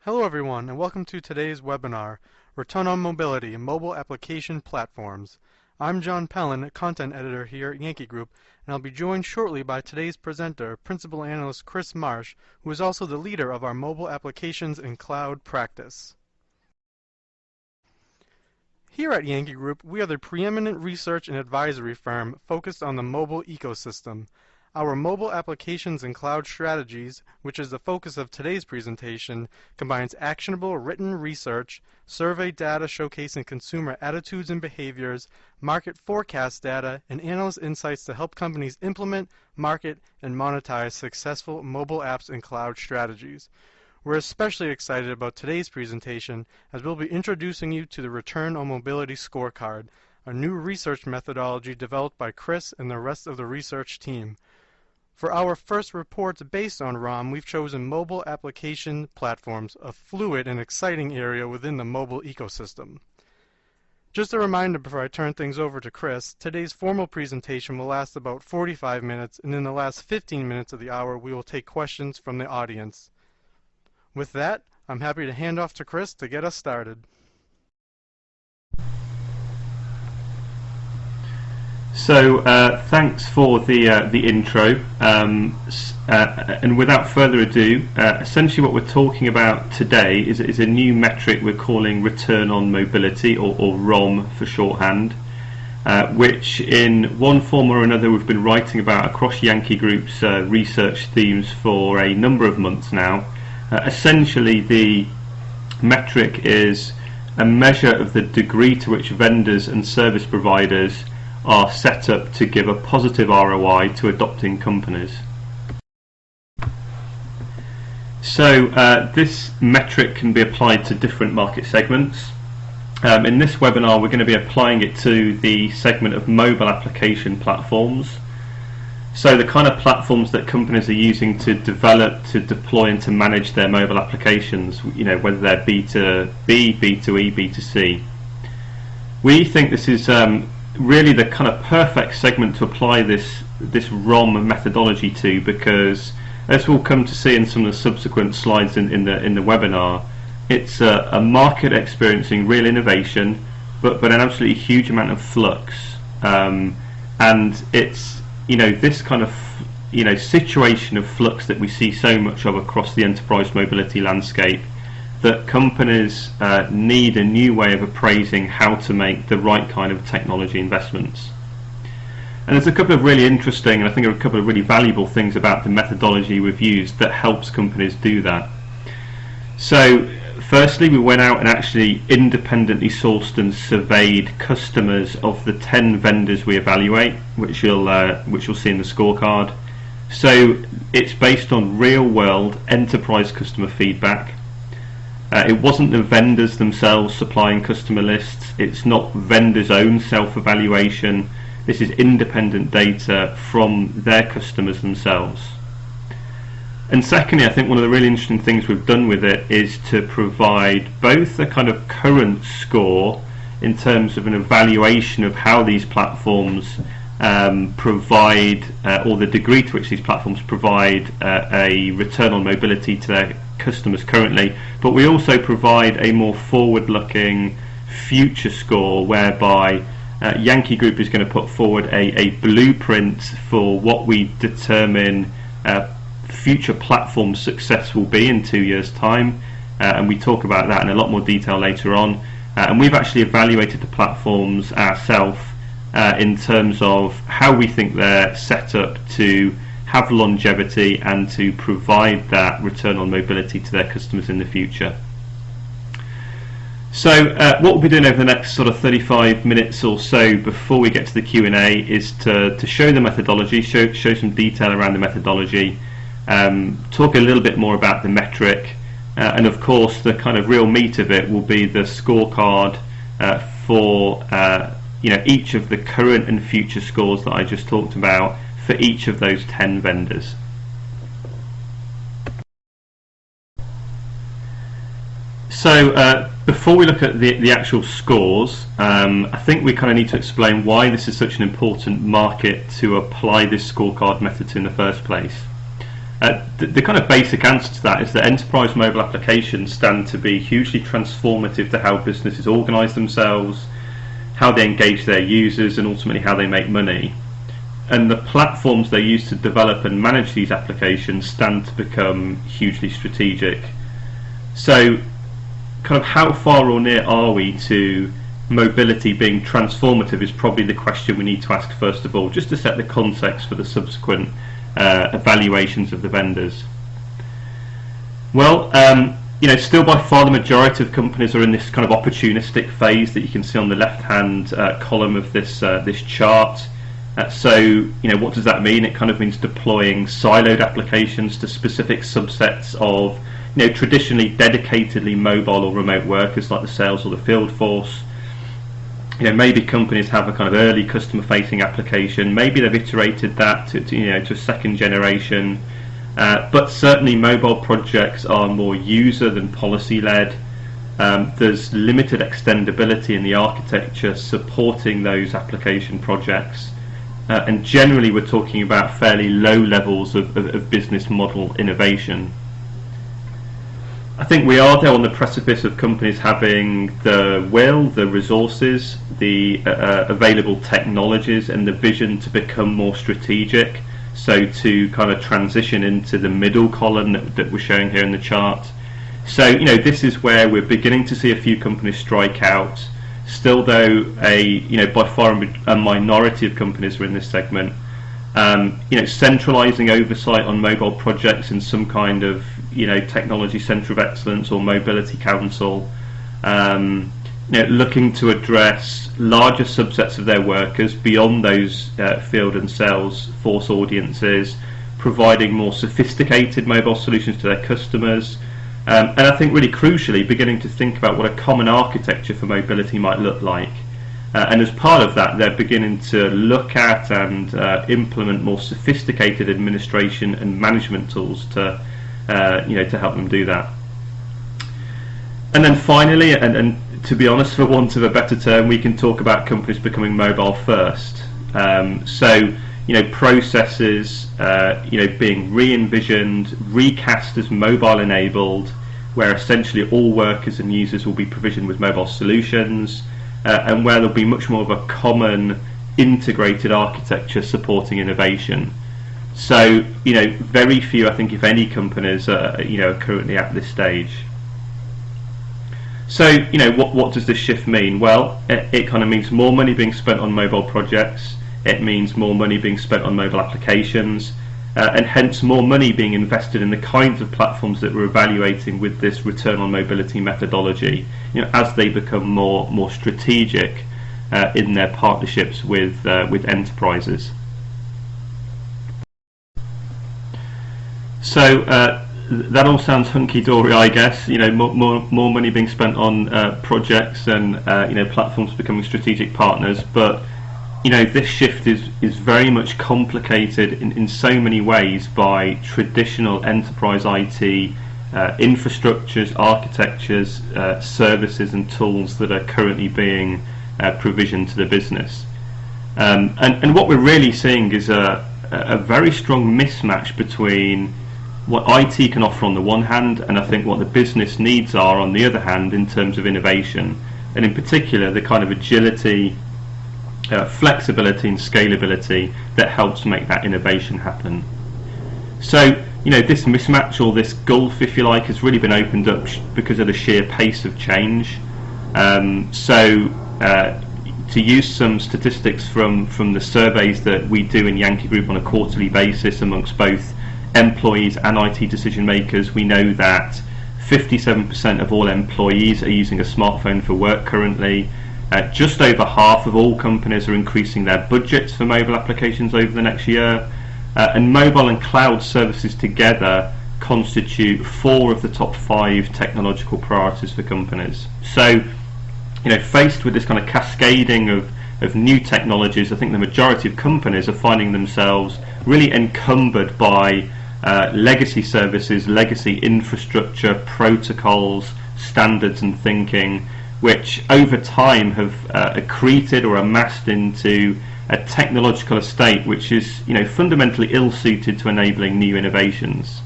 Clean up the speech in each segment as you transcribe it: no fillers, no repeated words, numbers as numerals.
Hello everyone, and welcome to today's webinar, Return on Mobility, Mobile Application Platforms. I'm John Pellin, Content Editor here at Yankee Group, and I'll be joined shortly by today's presenter, Principal Analyst Chris Marsh, who is also the leader of our Mobile Applications and Cloud practice. Here at Yankee Group, we are the preeminent research and advisory firm focused on the mobile ecosystem. Our mobile applications and cloud strategies, which is the focus of today's presentation, combines actionable written research, survey data showcasing consumer attitudes and behaviors, market forecast data, and analyst insights to help companies implement, market, and monetize successful mobile apps and cloud strategies. We're especially excited about today's presentation as we'll be introducing you to the Return on Mobility Scorecard, a new research methodology developed by Chris and the rest of the research team. For our first reports based on ROM, we've chosen mobile application platforms, a fluid and exciting area within the mobile ecosystem. Just a reminder before I turn things over to Chris, today's formal presentation will last about 45 minutes, and in the last 15 minutes of the hour, we will take questions from the audience. With that, I'm happy to hand off to Chris to get us started. So thanks for the intro, and without further ado, essentially what we're talking about today is a new metric we're calling Return on Mobility, or ROM for shorthand, which in one form or another we've been writing about across Yankee Group's research themes for a number of months now. Essentially the metric is a measure of the degree to which vendors and service providers are set up to give a positive ROI to adopting companies. So this metric can be applied to different market segments. In this webinar we're going to be applying it to the segment of mobile application platforms. So the kind of platforms that companies are using to develop, to deploy and to manage their mobile applications, whether they're B2B, B2E, B2C. We think this is really the kind of perfect segment to apply this ROM methodology to, because as we'll come to see in some of the subsequent slides in the webinar, it's a market experiencing real innovation, but an absolutely huge amount of flux, and it's this kind of situation of flux that we see so much of across the enterprise mobility landscape, that companies need a new way of appraising how to make the right kind of technology investments. And there's a couple of really interesting, and I think a couple of really valuable things about the methodology we've used that helps companies do that. So firstly, we went out and actually independently sourced and surveyed customers of the 10 vendors we evaluate, which you'll see in the scorecard. So it's based on real world enterprise customer feedback. It wasn't the vendors themselves supplying customer lists, it's not vendors' own self-evaluation, this is independent data from their customers themselves. And secondly, I think one of the really interesting things we've done with it is to provide both a kind of current score in terms of an evaluation of how these platforms provide, or the degree to which these platforms provide a return on mobility to their customers currently, but we also provide a more forward-looking future score whereby Yankee Group is going to put forward a blueprint for what we determine future platform success will be in 2 years' time, and we talk about that in a lot more detail later on. And we've actually evaluated the platforms ourselves in terms of how we think they're set up to have longevity and to provide that return on mobility to their customers in the future. So what we'll be doing over the next sort of 35 minutes or so before we get to the Q&A is to show the methodology, show some detail around the methodology, talk a little bit more about the metric, and of course the kind of real meat of it will be the scorecard for each of the current and future scores that I just talked about for each of those 10 vendors. So before we look at the actual scores, I think we kind of need to explain why this is such an important market to apply this scorecard method to in the first place. The kind of basic answer to that is that enterprise mobile applications stand to be hugely transformative to how businesses organise themselves, how they engage their users, and ultimately how they make money. And the platforms they use to develop and manage these applications stand to become hugely strategic. So, kind of how far or near are we to mobility being transformative is probably the question we need to ask first of all, just to set the context for the subsequent evaluations of the vendors. Well, still by far the majority of companies are in this kind of opportunistic phase that you can see on the left-hand column of this chart. So, what does that mean? It kind of means deploying siloed applications to specific subsets of, traditionally dedicatedly mobile or remote workers like the sales or the field force. Maybe companies have a kind of early customer-facing application. Maybe they've iterated that to a second generation. But certainly mobile projects are more user than policy-led. There's limited extendability in the architecture supporting those application projects. And generally we're talking about fairly low levels of business model innovation. I think we are, though, on the precipice of companies having the will, the resources, the available technologies and the vision to become more strategic, so to kind of transition into the middle column that we're showing here in the chart. So, this is where we're beginning to see a few companies strike out. Still, though, by far a minority of companies are in this segment. Centralising oversight on mobile projects in some kind of technology centre of excellence or mobility council, looking to address larger subsets of their workers beyond those field and sales force audiences, providing more sophisticated mobile solutions to their customers, and I think really crucially beginning to think about what a common architecture for mobility might look like. And as part of that, they're beginning to look at and implement more sophisticated administration and management tools to help them do that. And then finally, and to be honest, for want of a better term, we can talk about companies becoming mobile first. Processes, being re-envisioned, recast as mobile enabled, where essentially all workers and users will be provisioned with mobile solutions. And where there'll be much more of a common integrated architecture supporting innovation. So, very few, I think, if any, companies are currently at this stage. So, what does this shift mean? Well, it kind of means more money being spent on mobile projects. It means more money being spent on mobile applications, and hence more money being invested in the kinds of platforms that we're evaluating with this return on mobility methodology, as they become more strategic in their partnerships with enterprises. So that all sounds hunky-dory, I guess. More money being spent on projects and platforms becoming strategic partners, but this shift is very much complicated in so many ways by traditional enterprise IT infrastructures, architectures, services and tools that are currently being provisioned to the business. And what we're really seeing is a very strong mismatch between what IT can offer on the one hand and I think what the business needs are on the other hand in terms of innovation, and in particular the kind of agility, flexibility and scalability that helps make that innovation happen. So, this mismatch, or this gulf, if you like, has really been opened up because of the sheer pace of change. To use some statistics from the surveys that we do in Yankee Group on a quarterly basis amongst both employees and IT decision makers, we know that 57% of all employees are using a smartphone for work currently. Just over half of all companies are increasing their budgets for mobile applications over the next year, and mobile and cloud services together constitute 4 of the top 5 technological priorities for companies. So, faced with this kind of cascading of new technologies, I think the majority of companies are finding themselves really encumbered by legacy services, legacy infrastructure, protocols, standards and thinking, which over time have accreted or amassed into a technological estate which is, fundamentally ill-suited to enabling new innovations.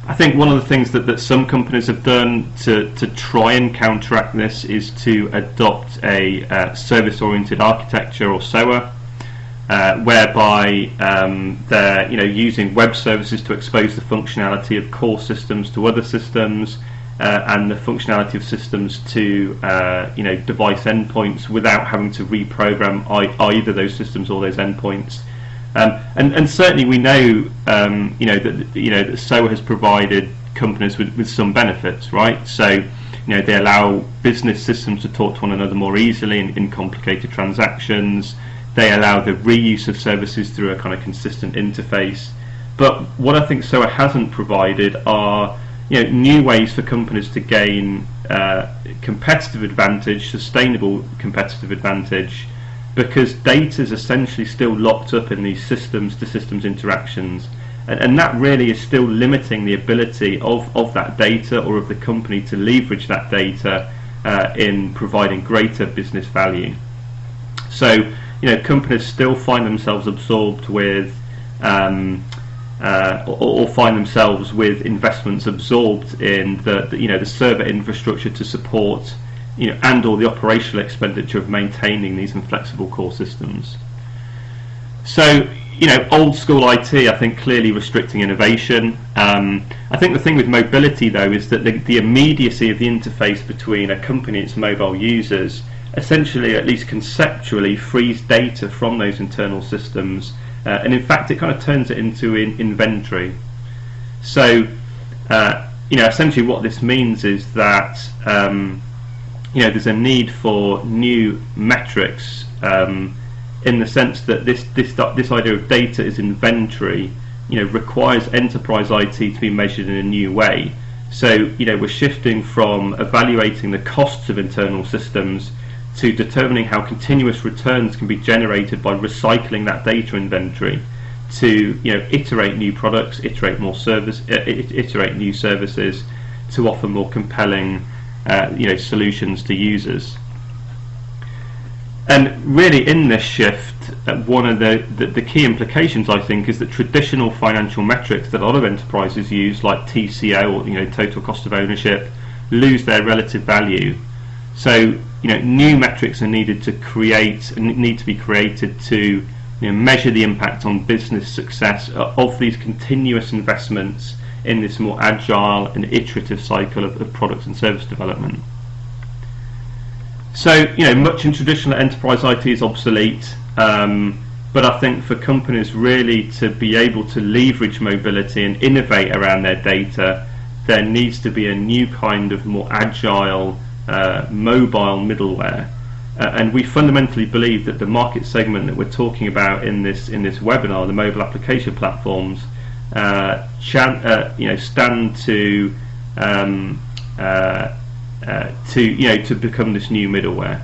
I think one of the things that some companies have done to try and counteract this is to adopt a service-oriented architecture, or SOA, whereby they're using web services to expose the functionality of core systems to other systems, and the functionality of systems to device endpoints without having to reprogram either those systems or those endpoints. And certainly we know that SOA has provided companies with some benefits, right? So they allow business systems to talk to one another more easily in complicated transactions. They allow the reuse of services through a kind of consistent interface. But what I think SOA hasn't provided are new ways for companies to gain competitive advantage, sustainable competitive advantage, because data is essentially still locked up in these systems-to-systems interactions, and that really is still limiting the ability of that data or of the company to leverage that data in providing greater business value. So companies still find themselves absorbed with or find themselves with investments absorbed in the server infrastructure to support and or the operational expenditure of maintaining these inflexible core systems. So old school IT, I think, clearly restricting innovation. I think the thing with mobility though is that the immediacy of the interface between a company and its mobile users essentially, at least conceptually, frees data from those internal systems, and in fact it kind of turns it into inventory. So essentially what this means is that there's a need for new metrics, in the sense that this idea of data as inventory requires enterprise IT to be measured in a new way. So we're shifting from evaluating the costs of internal systems to determining how continuous returns can be generated by recycling that data inventory to iterate new products, iterate new services to offer more compelling solutions to users. And really in this shift, one of the key implications, I think, is that traditional financial metrics that a lot of enterprises use, like TCO or total cost of ownership, lose their relative value. So new metrics are needed to need to be created to measure the impact on business success of these continuous investments in this more agile and iterative cycle of product and service development. So much in traditional enterprise IT is obsolete, but I think for companies really to be able to leverage mobility and innovate around their data, there needs to be a new kind of more agile mobile middleware, and we fundamentally believe that the market segment that we're talking about in this webinar, the mobile application platforms, stand to become this new middleware.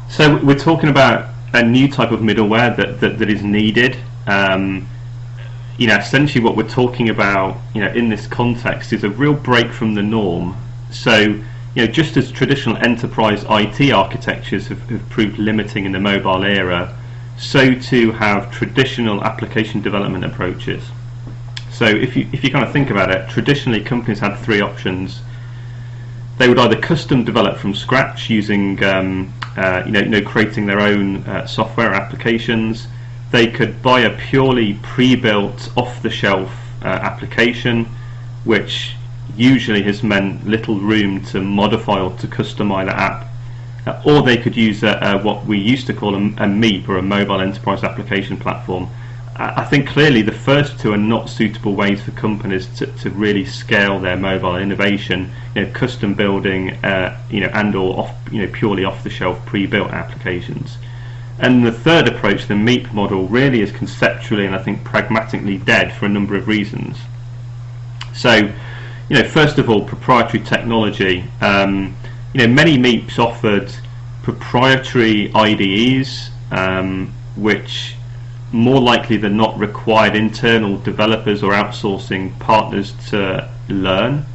So we're talking about a new type of middleware that is needed. Essentially what we're talking about, in this context, is a real break from the norm. So, just as traditional enterprise IT architectures have proved limiting in the mobile era, so too have traditional application development approaches. So, if you kind of think about it, traditionally companies had three options. They would either custom develop from scratch using, creating their own software applications. They could buy a purely pre-built, off-the-shelf application, which usually has meant little room to modify or to customize the app. Or they could use what we used to call a MEAP, or a mobile enterprise application platform. I think clearly the first two are not suitable ways for companies to really scale their mobile innovation, custom building, and or purely off-the-shelf pre-built applications. And the third approach, the MEAP model, really is conceptually and I think pragmatically dead for a number of reasons. So, first of all, proprietary technology. Many MEAPs offered proprietary IDEs, which more likely than not required internal developers or outsourcing partners to learn.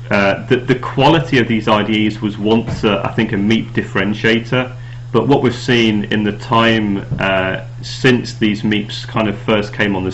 the quality of these IDEs was once, I think, a MEP differentiator, but what we've seen in the time since these MEPs kind of first came on the